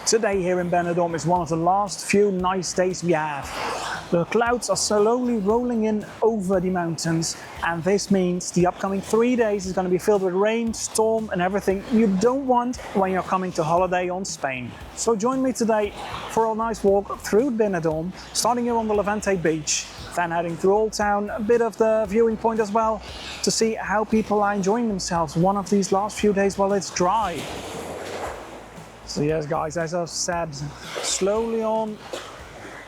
Today here in Benidorm is one of the last few nice days we have. The clouds are slowly rolling in over the mountains, and this means the upcoming 3 days is going to be filled with rain, storm and everything you don't want when you're coming to holiday on Spain. So join me today for a nice walk through Benidorm, starting here on the Levante beach, then heading through Old Town, a bit of the viewing point as well, to see how people are enjoying themselves one of these last few days while it's dry. So yes guys, as I've said, slowly on,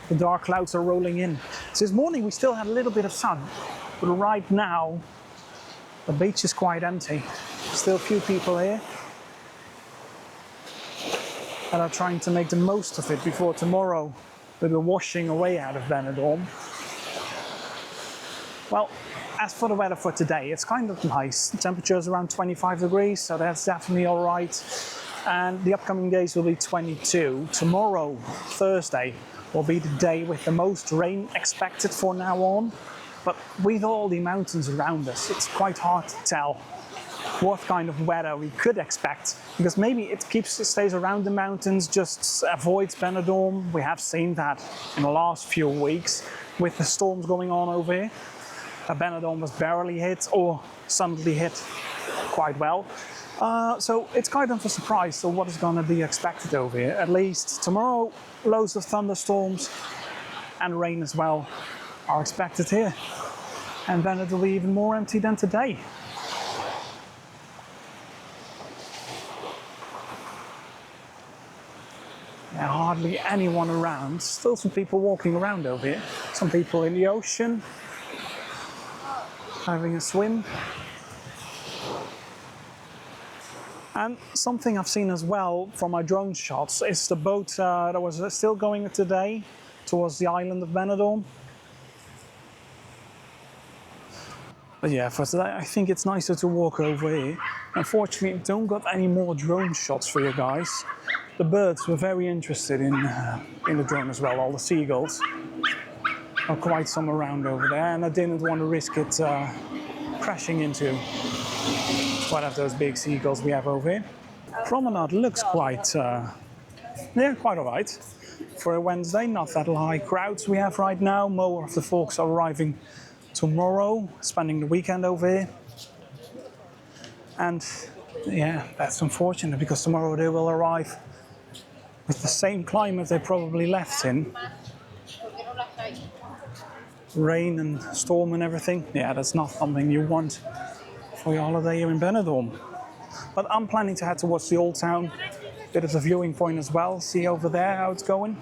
the dark clouds are rolling in. So this morning we still had a little bit of sun, but right now the beach is quite empty. Still a few people here that are trying to make the most of it before tomorrow we'll be washing away out of Benidorm. Well, as for the weather for today, it's kind of nice. The temperature is around 25 degrees, so that's definitely all right. And the upcoming days will be 22. Tomorrow, Thursday, will be the day with the most rain expected for now on. But with all the mountains around us, it's quite hard to tell what kind of weather we could expect. Because maybe it stays around the mountains, just avoids Benidorm. We have seen that in the last few weeks with the storms going on over here. Benidorm was barely hit or suddenly hit quite well. So it's kind of a surprise to what is going to be expected over here. At least tomorrow, loads of thunderstorms and rain as well are expected here. And then it'll be even more empty than today. There hardly anyone around. Still some people walking around over here. Some people in the ocean, having a swim. And something I've seen as well from my drone shots is the boat that was still going today towards the island of Benidorm. But yeah, for today I think it's nicer to walk over here. Unfortunately, I don't got any more drone shots for you guys. The birds were very interested in the drone as well, all the seagulls. There are quite some around over there, and I didn't want to risk it crashing into one of those big seagulls we have over here. Promenade looks quite alright for a Wednesday. Not that high crowds we have right now. More of the folks are arriving tomorrow, spending the weekend over here. And yeah, that's unfortunate because tomorrow they will arrive with the same climate they probably left in. Rain and storm and everything. Yeah, that's not something you want for your holiday here in Benidorm. But I'm planning to head towards the Old Town, bit of a viewing point as well, see over there how it's going.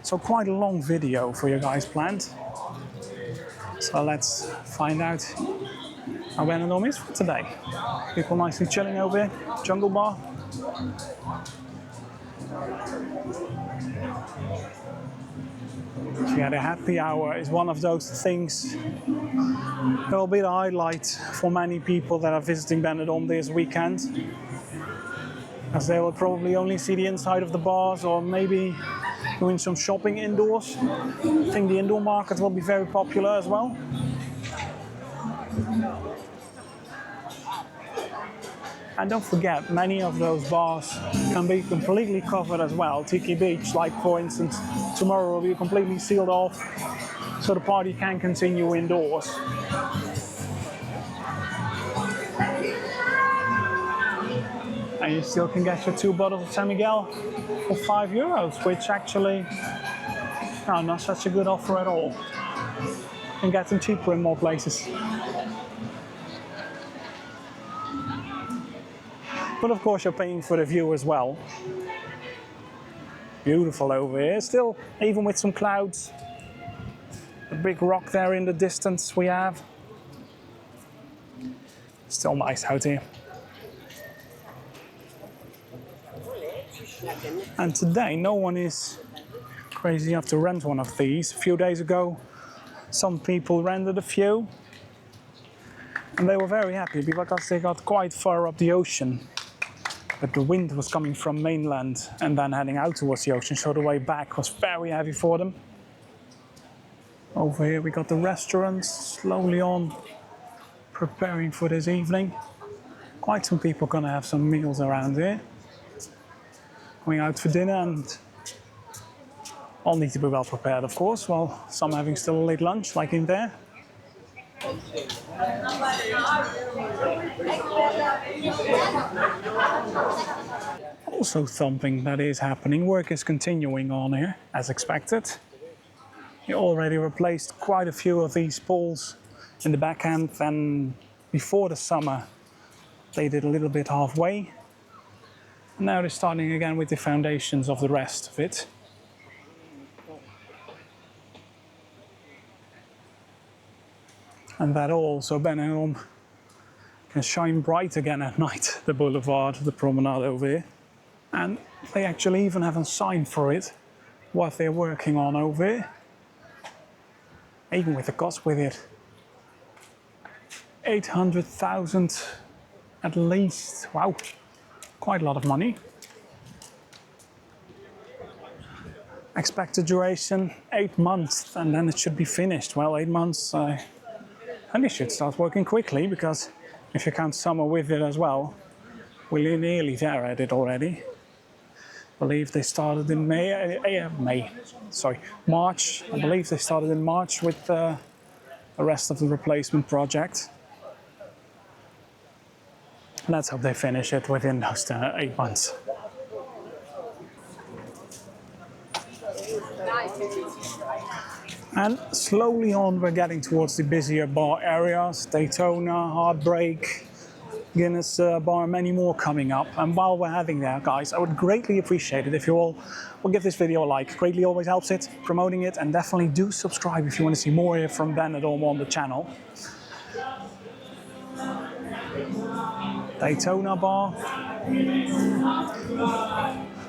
So quite a long video for you guys planned. So let's find out how Benidorm is for today. People nicely chilling over here, jungle bar. Yeah, the happy hour is one of those things that will be the highlight for many people that are visiting Benidorm this weekend, as they will probably only see the inside of the bars or maybe doing some shopping indoors. I think the indoor market will be very popular as well. And don't forget, many of those bars can be completely covered as well. Tiki Beach, like for instance, tomorrow will be completely sealed off, so the party can continue indoors. And you still can get your 2 bottles of San Miguel for €5, which actually, not such a good offer at all. You can get them cheaper in more places. But of course you're paying for the view as well. Beautiful over here, still, even with some clouds. A big rock there in the distance we have. Still nice out here. And today no one is crazy enough to rent one of these. A few days ago some people rented a few. And they were very happy because they got quite far up the ocean. But the wind was coming from mainland and then heading out towards the ocean, so the way back was very heavy for them. Over here we got the restaurants slowly on, preparing for this evening. Quite some people gonna have some meals around here. going out for dinner, and all need to be well prepared, of course, while some having still a late lunch, like in there. Also something that is happening, work is continuing on here, as expected. We already replaced quite a few of these poles in the backhand, and before the summer they did a little bit halfway. And now they're starting again with the foundations of the rest of it. And that also, Benidorm can shine bright again at night, the boulevard, the promenade over here. And they actually even have a sign for it, what they're working on over here. Even with the cost with it. 800,000 at least. Wow, quite a lot of money. Expected duration 8 months, and then it should be finished. Well, 8 months, and it should start working quickly, because if you count summer with it as well, we're nearly there at it already. I believe they started in March. I believe they started in March with the rest of the replacement project. And let's hope they finish it within those 8 months. And slowly on, we're getting towards the busier bar areas. Daytona, Heartbreak, Guinness bar, many more coming up. And while we're having that, guys, I would greatly appreciate it if you all will give this video a like. Greatly always helps it, promoting it, and definitely do subscribe if you want to see more here from Benidorm on the channel. Daytona bar.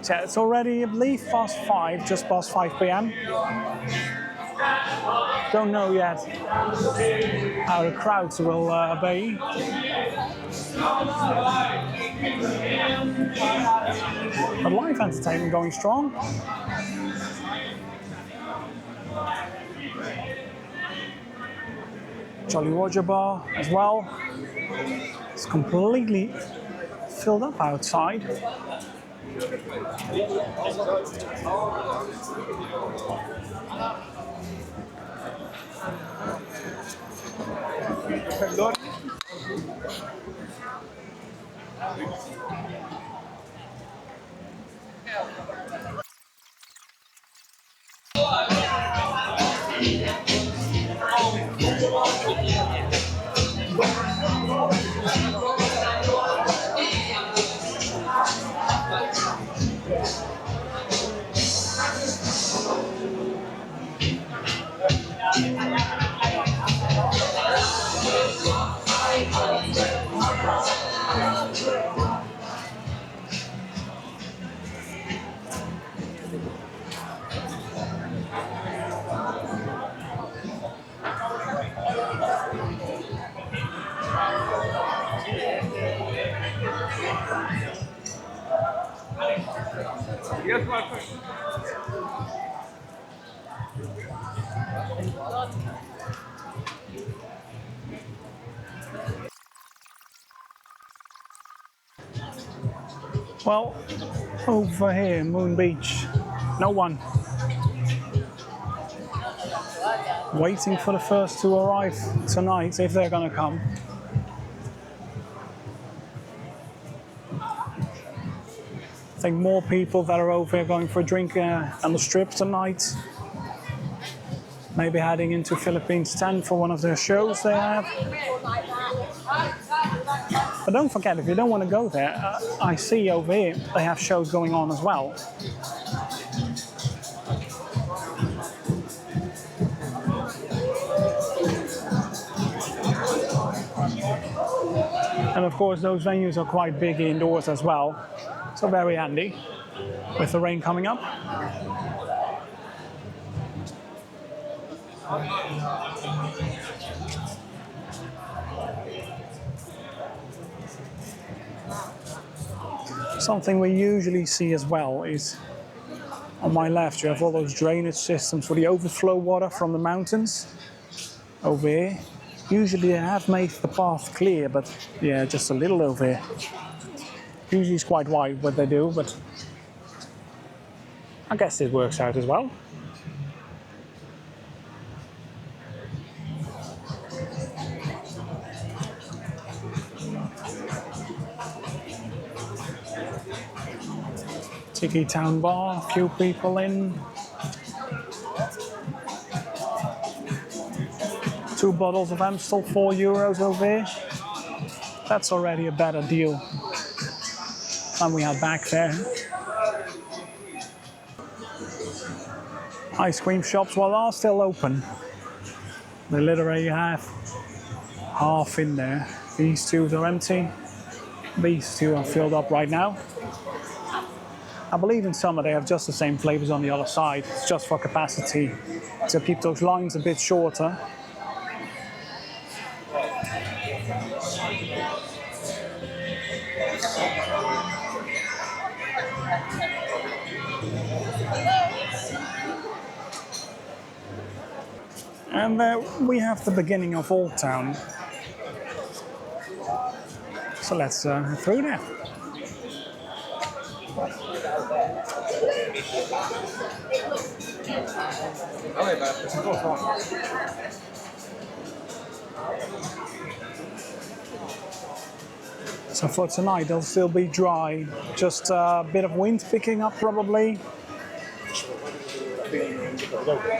So it's already, I believe, past 5, just past 5 p.m. Don't know yet how the crowds will be. But live entertainment going strong. Jolly Roger bar as well. It's completely filled up outside. Well, over here, Moon Beach, no one. Waiting for the first to arrive tonight, if they're gonna come. I think more people that are over here going for a drink on the strip tonight. Maybe heading into Philippines 10 for one of their shows they have. But don't forget, if you don't want to go there, I see over here they have shows going on as well. And of course those venues are quite big indoors as well, so very handy with the rain coming up. Something we usually see as well is on my left you have all those drainage systems for the overflow water from the mountains over here. Usually they have made the path clear, but yeah, just a little over here. Usually it's quite wide what they do, but I guess it works out as well. Tiki Town Bar, a few people in. 2 bottles of Amstel, €4 over here. That's already a better deal than we had back there. Ice cream shops, well, are still open. They literally have half in there. These 2 are empty. These 2 are filled up right now. I believe in summer they have just the same flavors on the other side. It's just for capacity to keep those lines a bit shorter. And there we have the beginning of Old Town. So let's head through there. So for tonight it'll still be dry, just a bit of wind picking up probably.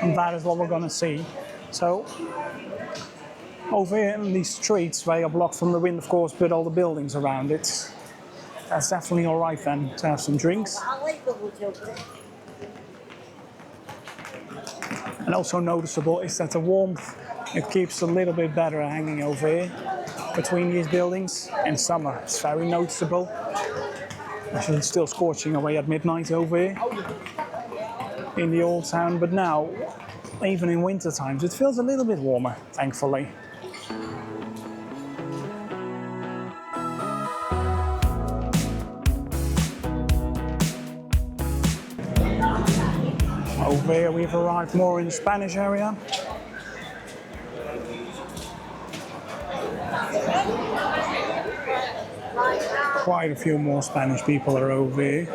And that is what we're going to see. So over here in these streets, they are blocked from the wind, of course, but all the buildings around it. That's definitely all right then to have some drinks. And also noticeable is that the warmth, it keeps a little bit better hanging over here between these buildings. In summer, it's very noticeable. Actually, it's still scorching away at midnight over here in the Old Town, but now, even in winter times, it feels a little bit warmer, thankfully. Over here we've arrived more in the Spanish area. Quite a few more Spanish people are over here.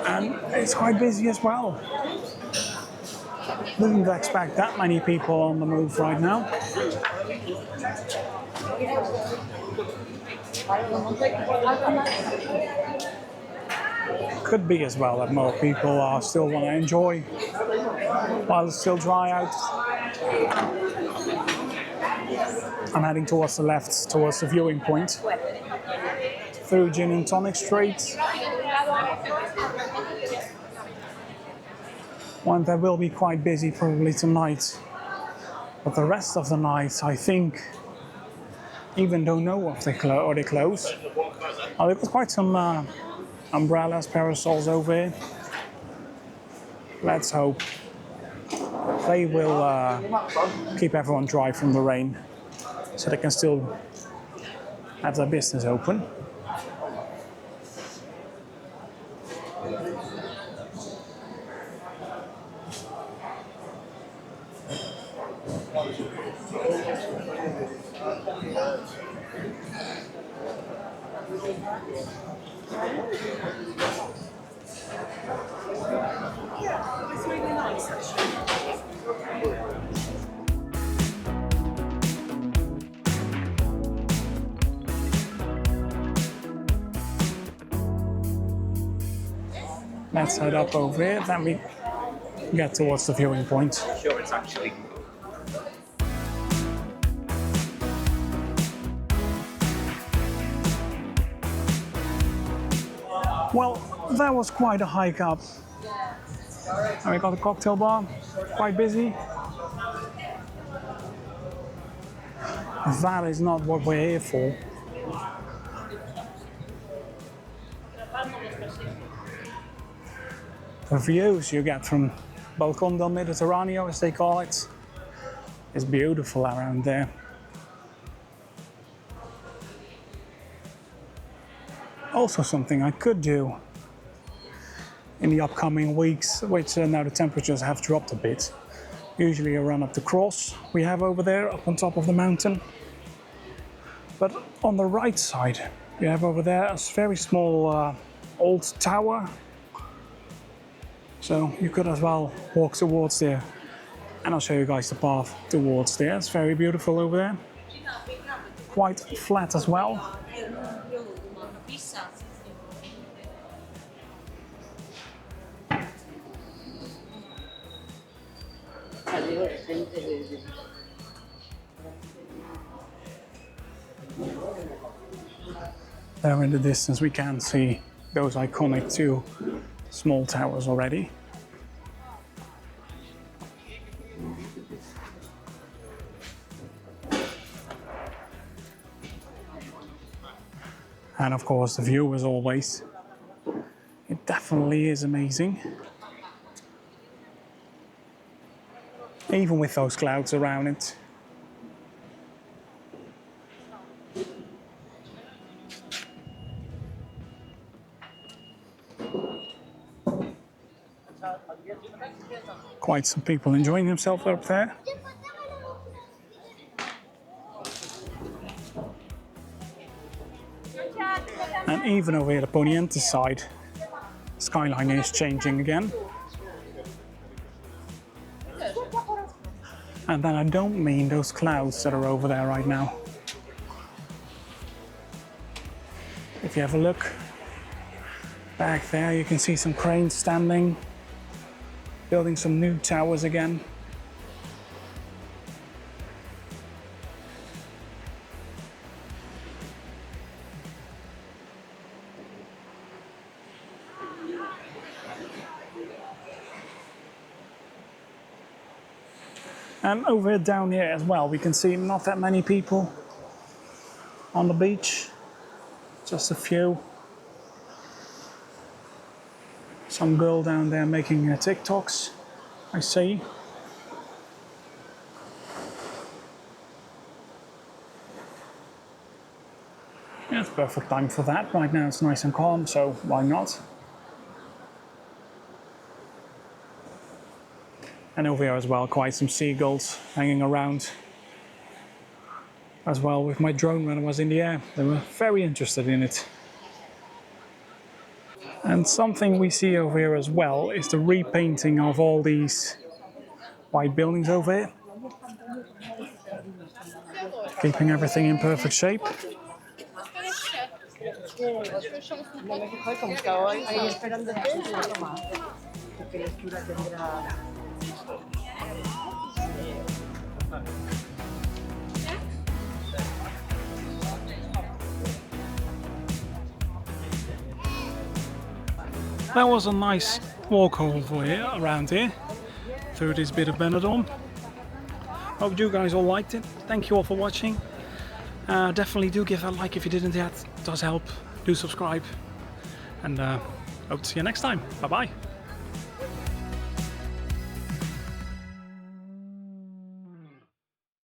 And it's quite busy as well. Didn't expect that many people on the move right now. Could be as well that more people are still want to enjoy while it's still dry out. I'm heading towards the left, towards the viewing point, through Gin and Tonic Street. One that will be quite busy probably tonight, but the rest of the night, I think, even don't know if they close. Oh, they've got quite some umbrellas, parasols over here. Let's hope they will keep everyone dry from the rain, so they can still have their business open. It's really nice, actually. Let's head up over here, then we get towards the viewing point. Sure, it's actually. Well, that was quite a hike up. And we got a cocktail bar, quite busy. That is not what we're here for. The views you get from Balcón del Mediterráneo, as they call it, is beautiful around there. Also something I could do in the upcoming weeks, which now the temperatures have dropped a bit. Usually a run up the cross we have over there, up on top of the mountain. But on the right side, you have over there a very small old tower. So you could as well walk towards there. And I'll show you guys the path towards there. It's very beautiful over there. Quite flat as well. There in the distance we can see those iconic two small towers already. And of course the view as always. It definitely is amazing. Even with those clouds around it. Quite some people enjoying themselves up there. And even over here, the Promenade side, skyline is changing again. And then I don't mean those clouds that are over there right now. If you have a look back there, you can see some cranes standing, building some new towers again. And over down here as well, we can see not that many people on the beach, just a few. Some girl down there making TikToks, I see. Yeah, it's perfect time for that. Right now it's nice and calm, so why not? And over here as well, quite some seagulls hanging around as well with my drone when I was in the air. They were very interested in it. And something we see over here as well is the repainting of all these white buildings over here. Keeping everything in perfect shape. That was a nice walk over here, around here, through this bit of Benidorm. Hope you guys all liked it. Thank you all for watching. Definitely do give a like if you didn't yet. It does help. Do subscribe. And hope to see you next time. Bye bye.